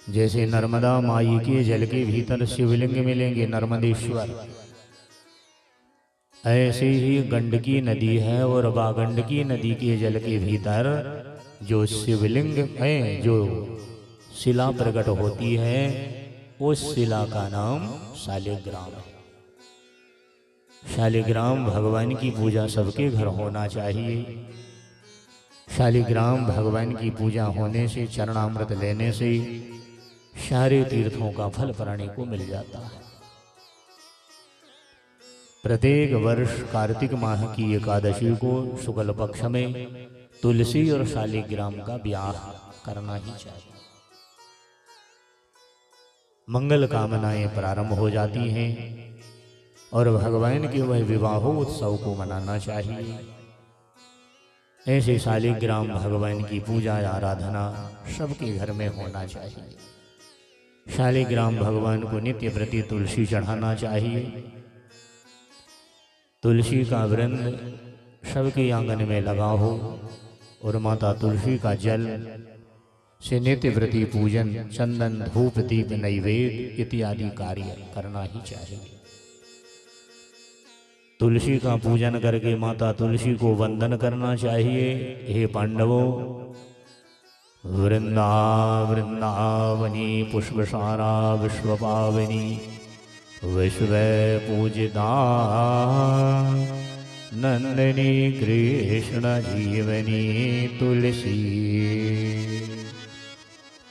जैसे नर्मदा माई के जल के भीतर शिवलिंग मिलेंगे नर्मदेश्वर, ऐसे ही गंडकी नदी है और गंडकी नदी के जल के भीतर जो शिवलिंग है, जो शिला प्रकट होती है, उस शिला का नाम शालिग्राम है। शालिग्राम भगवान की पूजा सबके घर होना चाहिए। शालिग्राम भगवान की पूजा होने से, चरणामृत लेने से सारे तीर्थों का फल प्राणी को मिल जाता है। प्रत्येक वर्ष कार्तिक माह की एकादशी को शुक्ल पक्ष में तुलसी और शालिग्राम का ब्याह करना ही चाहिए। मंगल कामनाएं प्रारंभ हो जाती हैं और भगवान के वह विवाह उत्सव को मनाना चाहिए। ऐसे शालिग्राम भगवान की पूजा आराधना सबके घर में होना चाहिए। शालिग्राम भगवान को नित्य प्रति तुलसी चढ़ाना चाहिए। तुलसी का वृंद सबके आंगन में लगा हो और माता तुलसी का जल से नित्य प्रति पूजन, चंदन, धूप, दीप, नैवेद्य इत्यादि कार्य करना ही चाहिए। तुलसी का पूजन करके माता तुलसी को वंदन करना चाहिए। हे पांडवों, वृंदावनी पुष्पसारा विश्व पावनी विश्व पूजिता नंदिनी कृष्ण जीवनी तुलसी।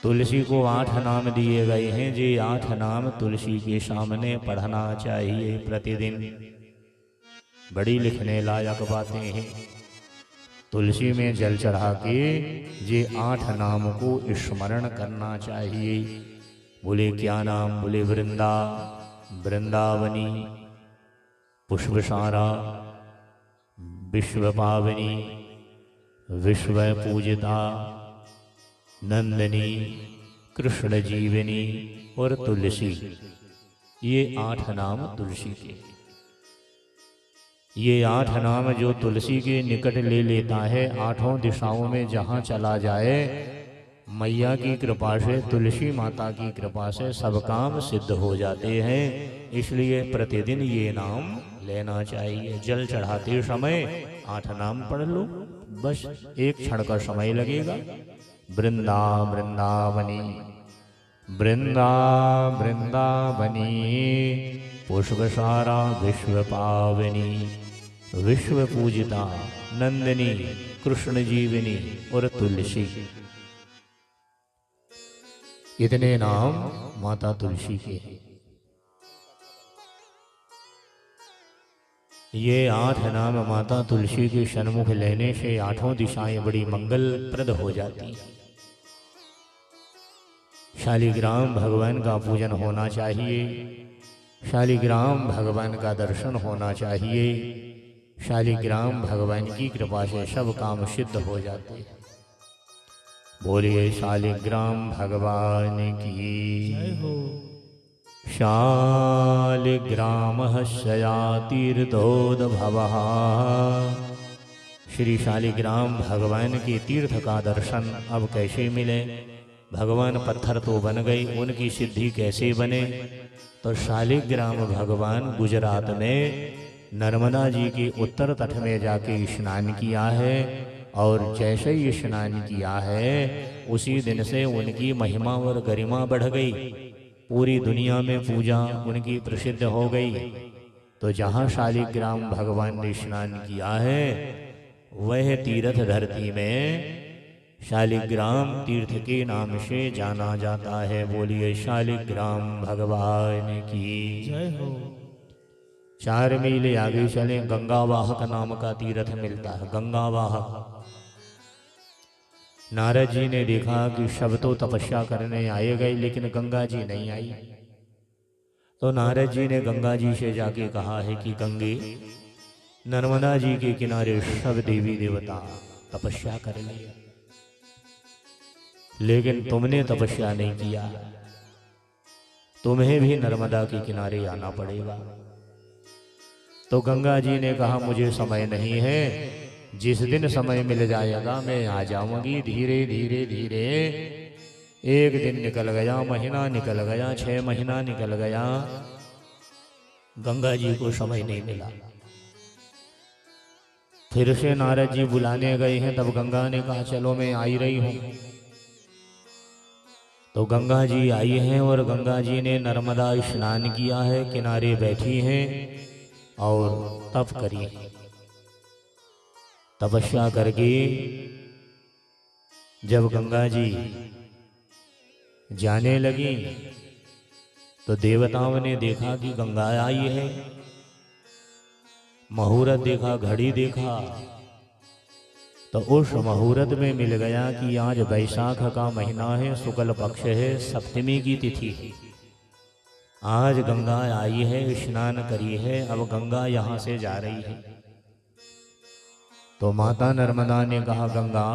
तुलसी को 8 नाम दिए गए हैं। जी 8 नाम तुलसी के सामने पढ़ना चाहिए प्रतिदिन। बड़ी लिखने लायक बातें हैं। तुलसी में जल चढ़ा के ये 8 नाम को स्मरण करना चाहिए। बोले क्या नाम? बोले वृंदावनी पुष्पसारा विश्व पावनी विश्व पूजिता नंदिनी कृष्ण जीवनी और तुलसी। ये 8 नाम तुलसी के। ये 8 नाम जो तुलसी के निकट ले लेता है, 8 दिशाओं में जहाँ चला जाए, मैया की कृपा से, तुलसी माता की कृपा से सब काम सिद्ध हो जाते हैं। इसलिए प्रतिदिन ये नाम लेना चाहिए। जल चढ़ाते समय 8 नाम पढ़ लो, बस 1 क्षण का समय लगेगा। वृंदावनी पुष्पसारा विश्व पावनी विश्व पूजिता नंदिनी कृष्ण जीवनी और तुलसी। इतने नाम माता तुलसी के हैं। ये 8 नाम माता तुलसी के सन्मुख लेने से 8 दिशाएं बड़ी मंगलप्रद हो जाती हैं। शालिग्राम भगवान का पूजन होना चाहिए। शालिग्राम भगवान का दर्शन होना चाहिए। शालिग्राम भगवान की कृपा से सब काम सिद्ध हो जाते हैं। बोलिए शालिग्राम भगवान की जय हो। शालिग्राम शयातीर्थोद्भवः। श्री शालिग्राम भगवान के तीर्थ का दर्शन अब कैसे मिले? भगवान पत्थर तो बन गई, उनकी सिद्धि कैसे बने? तो शालिग्राम भगवान गुजरात में नर्मदा जी के उत्तर तट में जाके स्नान किया है और जैसे ही स्नान किया है उसी दिन से उनकी महिमा और गरिमा बढ़ गई। पूरी दुनिया में पूजा उनकी प्रसिद्ध हो गई। तो जहाँ शालिग्राम भगवान ने स्नान किया है वह तीर्थ धरती में शालिग्राम तीर्थ के नाम से जाना जाता है। बोलिए शालिग्राम भगवान की जय हो। 4 मील आगे चले गंगावाहक नाम का तीर्थ मिलता है। गंगावाहक। नारद जी ने देखा कि सब तो तपस्या करने आए गए लेकिन गंगा जी नहीं आई। तो नारद जी ने गंगा जी से जाके कहा है कि गंगे, नर्मदा जी के किनारे सब देवी देवता तपस्या कर लिए लेकिन तुमने तपस्या नहीं किया, तुम्हें भी नर्मदा के किनारे आना पड़ेगा। तो गंगा जी ने कहा मुझे समय नहीं है, जिस दिन समय मिल जाएगा मैं आ जाऊंगी। धीरे धीरे धीरे एक दिन निकल गया, महीना निकल गया, 6 महीना निकल गया, गंगा जी को समय नहीं मिला। फिर से नारद जी बुलाने गए हैं, तब गंगा ने कहा चलो मैं आई रही हूं। तो गंगा जी आई हैं और गंगा जी ने नर्मदा स्नान किया है, किनारे बैठी हैं और तप करी, तपस्या करके जब गंगा जी जाने लगी तो देवताओं ने देखा कि गंगा आई है। मुहूर्त देखा, घड़ी देखा, तो उस मुहूर्त में मिल गया कि आज वैशाख का महीना है, शुक्ल पक्ष है, सप्तमी की तिथि है। आज गंगा आई है, स्नान करी है, अब गंगा यहाँ से जा रही है। तो माता नर्मदा ने कहा गंगा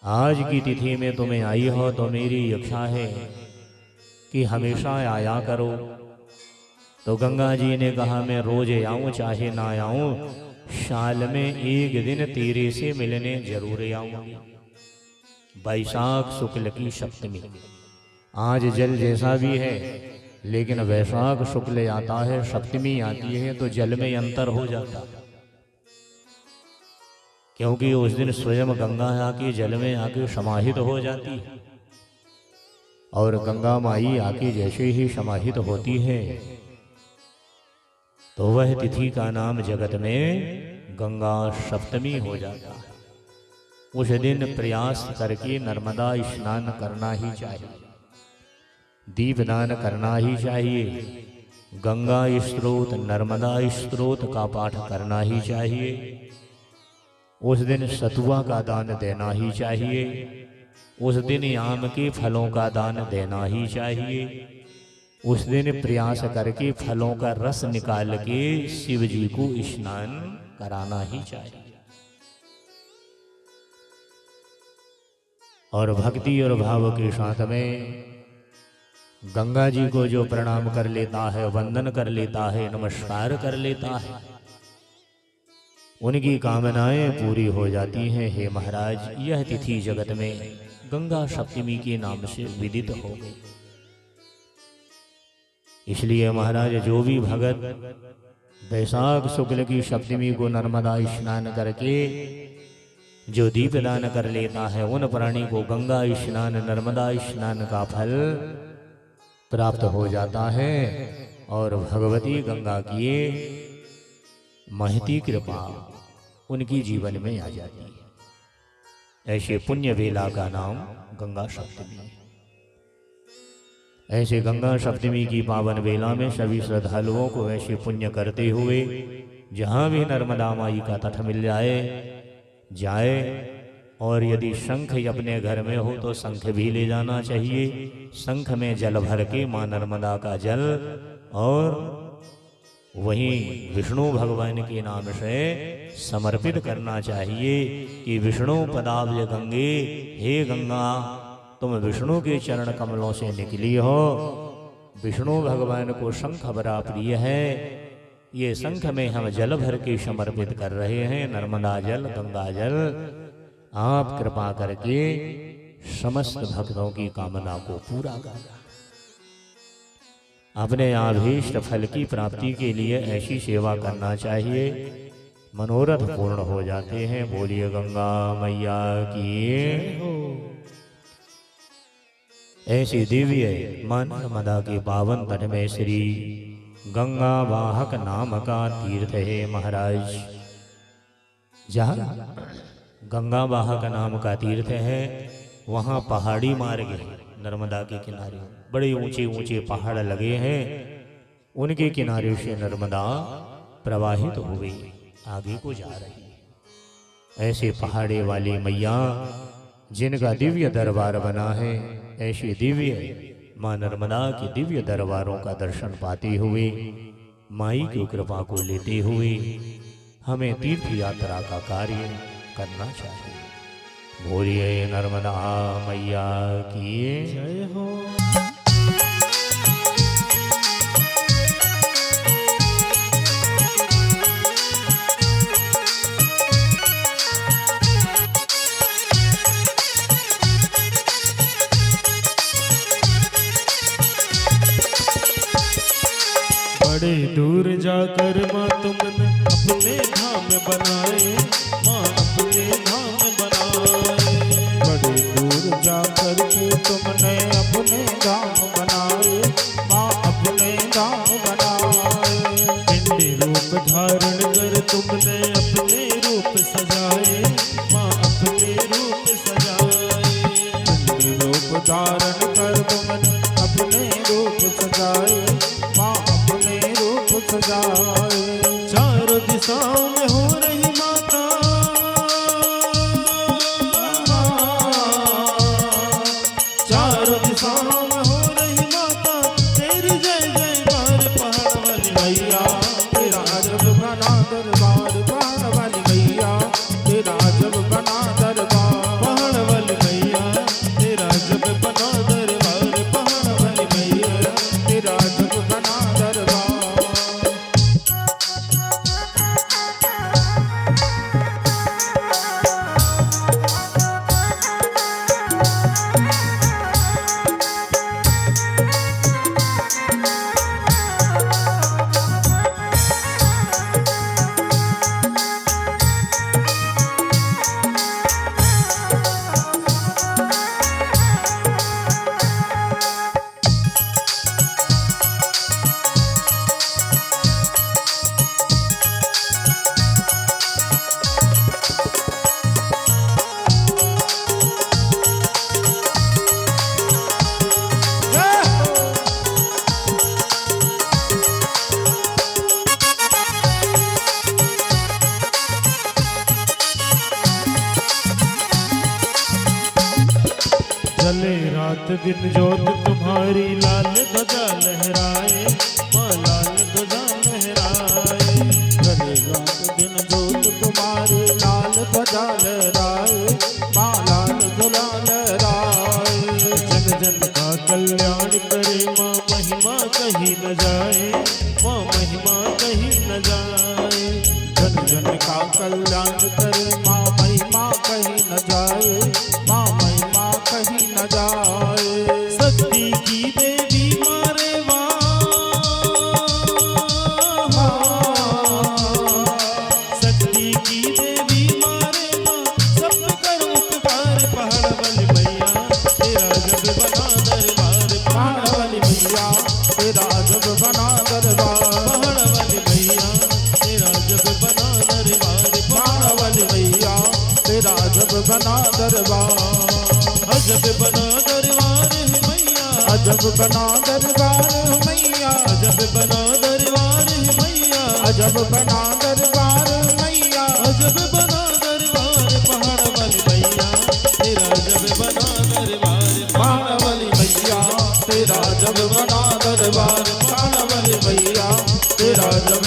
आज की तिथि में तुम्हें आई हो तो मेरी इच्छा है कि हमेशा आया करो। तो गंगा जी ने कहा मैं रोज आऊं चाहे ना आऊं, साल में एक दिन तेरे से मिलने जरूर आऊंगी। वैशाख शुक्ल की सप्तमी, आज जल जैसा भी है लेकिन वैशाख शुक्ल आता है, सप्तमी आती है तो जल में अंतर हो जाता, क्योंकि उस दिन स्वयं गंगा आके जल में आके समाहित हो जाती है। और गंगा माई आके जैसे ही समाहित होती है तो वह तिथि का नाम जगत में गंगा सप्तमी हो जाता है। उस दिन प्रयास करके नर्मदा स्नान करना ही चाहिए, दीपदान करना ही चाहिए, गंगा स्रोत नर्मदा स्रोत का पाठ करना ही चाहिए। उस दिन सतुआ का दान देना ही चाहिए, उस दिन आम के फलों का दान देना ही चाहिए, उस दिन प्रयास करके फलों का रस निकाल के शिव जी को स्नान कराना ही चाहिए। और भक्ति और भाव के साथ में गंगा जी को जो प्रणाम कर लेता है, वंदन कर लेता है, नमस्कार कर लेता है, उनकी कामनाएं पूरी हो जाती हैं। हे महाराज, यह तिथि जगत में गंगा सप्तमी के नाम से विदित हो गई। इसलिए महाराज जो भी भगत वैशाख शुक्ल की सप्तमी को नर्मदा स्नान करके जो दीपदान कर लेता है, उन प्राणी को गंगा स्नान नर्मदा स्नान का फल प्राप्त हो जाता है और भगवती गंगा की महती कृपा उनकी जीवन में आ जाती है। ऐसे पुण्य वेला का नाम गंगा सप्तमी है। ऐसे गंगा सप्तमी की पावन वेला में सभी श्रद्धालुओं को ऐसे पुण्य करते हुए जहाँ भी नर्मदा माई का तट मिल जाए और यदि शंख अपने घर में हो तो शंख भी ले जाना चाहिए। शंख में जल भर के माँ नर्मदा का जल और वहीं विष्णु भगवान के नाम से समर्पित करना चाहिए कि विष्णु पदाब्ज गंगे, हे गंगा तुम विष्णु के चरण कमलों से निकली हो। विष्णु भगवान को शंख बड़ा प्रिय है, ये शंख में हम जल भर के समर्पित कर रहे हैं। नर्मदा जल, गंगा जल, आप कृपा करके समस्त भक्तों की कामना को पूरा करना। अपने अभीष्ट फल की प्राप्ति के लिए ऐसी सेवा करना चाहिए, मनोरथ पूर्ण हो जाते हैं। बोलिए गंगा मैया की। ऐसी दिव्य मां नर्मदा के पावन तट में श्री गंगा वाहक नाम का तीर्थ है महाराज। जहाँ गंगा वाहक नाम का तीर्थ है वहाँ पहाड़ी मार्ग है। नर्मदा के किनारे बड़े ऊंचे ऊंचे पहाड़ लगे हैं, उनके किनारे से नर्मदा प्रवाहित हो गई, आगे को जा रही है। ऐसे पहाड़े वाली मैया जिनका दिव्य दरबार बना है, ऐसे दिव्य मां नर्मदा के दिव्य दरबारों का दर्शन पाते हुए, माई की कृपा को लेते हुए हमें तीर्थ यात्रा का कार्य करना चाहिए। बोलिए नर्मदा मैया की जय हो। बड़े दूर जाकर माँ तुमने अपने धाम बनाए, माँ अपने धाम बनाए। बड़े दूर जाकर के तुमने अपने धाम बनाए, माँ अपने धाम बनाए। पिंडी रूप धारण कर तुमने अपने रूप सजाए, माँ अपने रूप सजाए। पिंडी रूप धारण कर तुमने अपने रूप सजाए, माँ अपने रूप सजाए। चारों दिशाओं में हो रही माता, चारों दिशाओं में हो रही माता, तेरी जय जयकार पहाड़ वाली मैया तेरा जब बना दरबार, पहाड़ वाली मैया तेरा जब बना दरबार। पहाड़ वाली मैया तेरा जब बना दरबार, पहाड़ वाली मैया तेरा जब बना दरबार। चले रात दिन ज्योत तुम्हारी, लाल ध्वजा लहराए, माँ लाल ध्वजा लहराए। चले रात दिन जोत तुम्हारी, लाल ध्वजा लहराए, माँ लाल ध्वजा लहराए। जन जन का कल्याण करे माँ, महिमा कहीं न जाए, माँ महिमा कहीं न जाए। जन जन का कल्याण करे माँ, महिमा कहीं न जाए, माँ महिमा कहीं न जाए। शक्ति की देवी मारे शक्ति की देवी मारे माँ, सब कर उपकार। पहाड़ वाली मैया तेरा जब बना दरबार, पहाड़ वाली मैया तेरा जब बना दरबार। पहाड़ वाली मैया तेरा जब बना दरबार, पहाड़ वाली मैया तेरा जब बना दरबार। अजब बना दरबार है मैया, अजब बना दरबार मैया, अजब बना दरबार है मैया, अजब बना दरबार मैया, अजब बना दरबार। पहाड़ वाली मैया तेरा जब बना दरबार, पहाड़ वाली मैया तेरा जब बना दरबार। पहाड़ वाली मैया तेरा जब